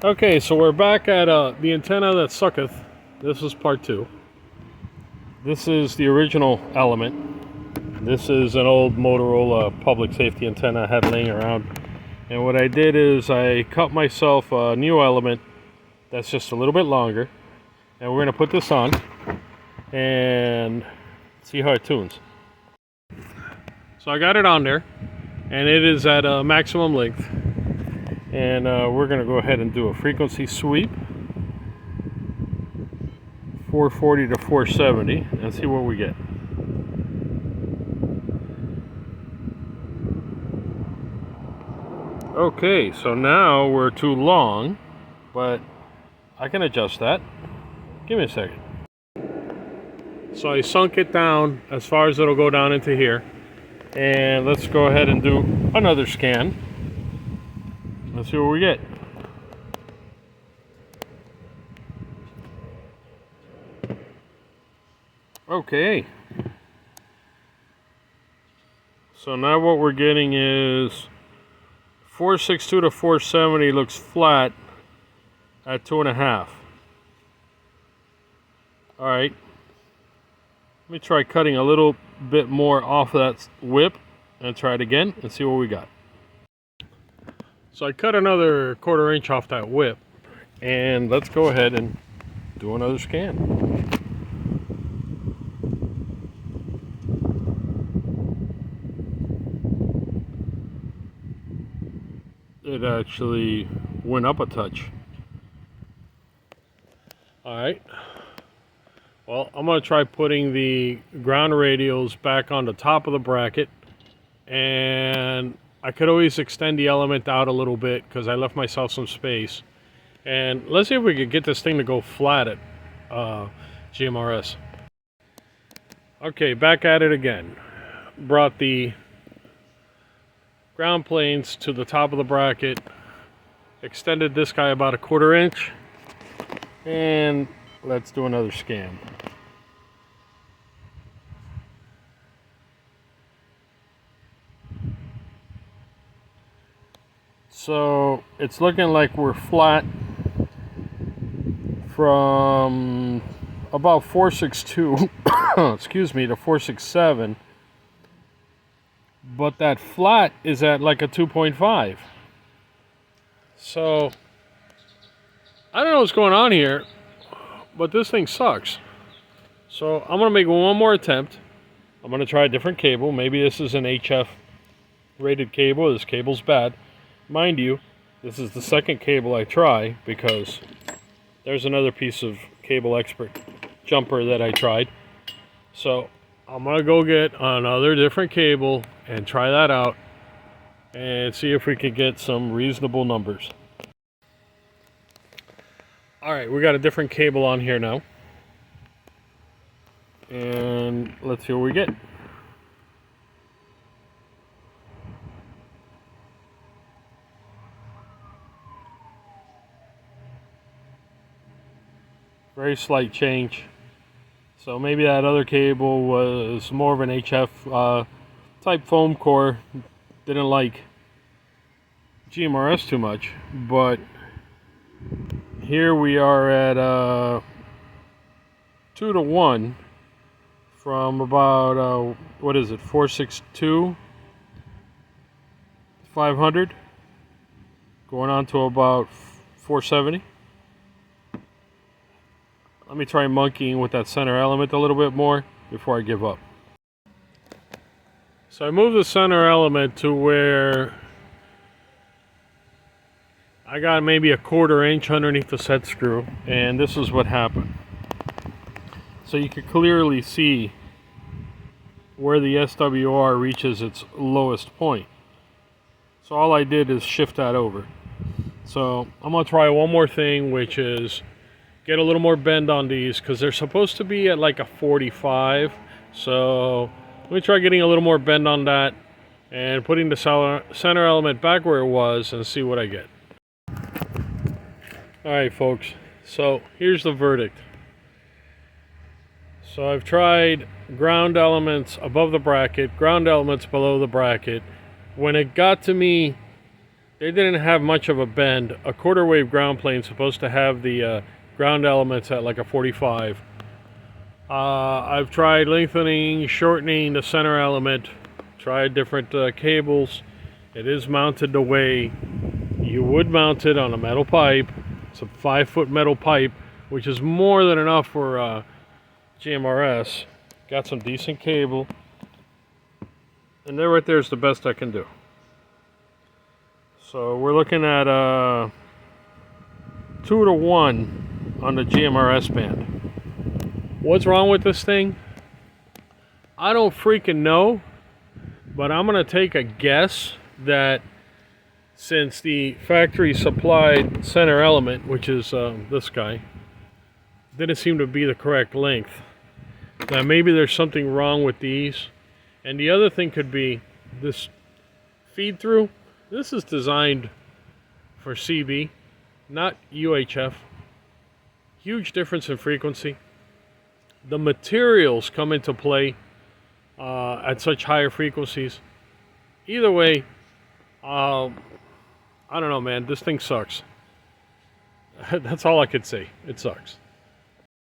Okay, so we're back at the antenna that sucketh. This is part 2. This is the original element. This is an old Motorola public safety antenna I had laying around. And what I did is I cut myself a new element that's just a little bit longer. And we're going to put this on and see how it tunes. So I got it on there, and it is at a maximum length. And we're going to go ahead and do a frequency sweep, 440 to 470, and see what we get. Okay, so now we're too long, but I can adjust that. Give me a second. So I sunk it down as far as it'll go down into here. And let's go ahead and do another scan. Let's see what we get. Okay. So now what we're getting is 462 to 470 looks flat at 2.5. Alright. Let me try cutting a little bit more off of that whip and try it again and see what we got. So I cut another 1/4 inch off that whip, and let's go ahead and do another scan. It actually went up a touch. Alright. Well, I'm going to try putting the ground radios back on the top of the bracket, and I could always extend the element out a little bit because I left myself some space. And let's see if we could get this thing to go flat at GMRS. Okay, back at it again. Brought the ground planes to the top of the bracket, extended this guy about 1/4 inch, and let's do another scan. So it's looking like we're flat from about 462 excuse me, to 467, but that flat is at like a 2.5. So I don't know what's going on here, but this thing sucks. So I'm gonna make one more attempt. I'm gonna try a different cable. Maybe this is an HF rated cable. This cable's bad. Mind you, this is the second cable I try because there's another piece of cable expert jumper that I tried. So I'm gonna go get another different cable and try that out and see if we can get some reasonable numbers. Alright, we got a different cable on here now. And let's see what we get. Very slight change. So maybe that other cable was more of an HF type foam core. Didn't like GMRS too much, but here we are at 2 to 1 from about what is it, 462 500 going on to about 470. Let me try monkeying with that center element a little bit more before I give up. So I moved the center element to where I got maybe a 1/4 inch underneath the set screw, and this is what happened. So you can clearly see where the SWR reaches its lowest point. So all I did is shift that over. So I'm going to try one more thing, which is get a little more bend on these because they're supposed to be at like a 45. So let me try getting a little more bend on that and putting the center element back where it was and see what I get. Alright folks, so here's the verdict. So I've tried ground elements above the bracket, ground elements below the bracket. When it got to me they didn't have much of a bend. A quarter wave ground plane is supposed to have the ground elements at like a 45. I've tried lengthening, shortening the center element, tried different cables. It is mounted the way you would mount it on a metal pipe. It's a 5-foot metal pipe, which is more than enough for GMRS. Got some decent cable. And there right there is the best I can do. So we're looking at 2 to 1 on the GMRS band. What's wrong with this thing? I don't freaking know, but I'm gonna take a guess that since the factory supplied center element, which is this guy, didn't seem to be the correct length, that maybe there's something wrong with these. And the other thing could be this feed through. This is designed for CB, not UHF. Huge difference in frequency. The materials come into play at such higher frequencies. Either way, I don't know, man. This thing sucks. That's all I could say. It sucks.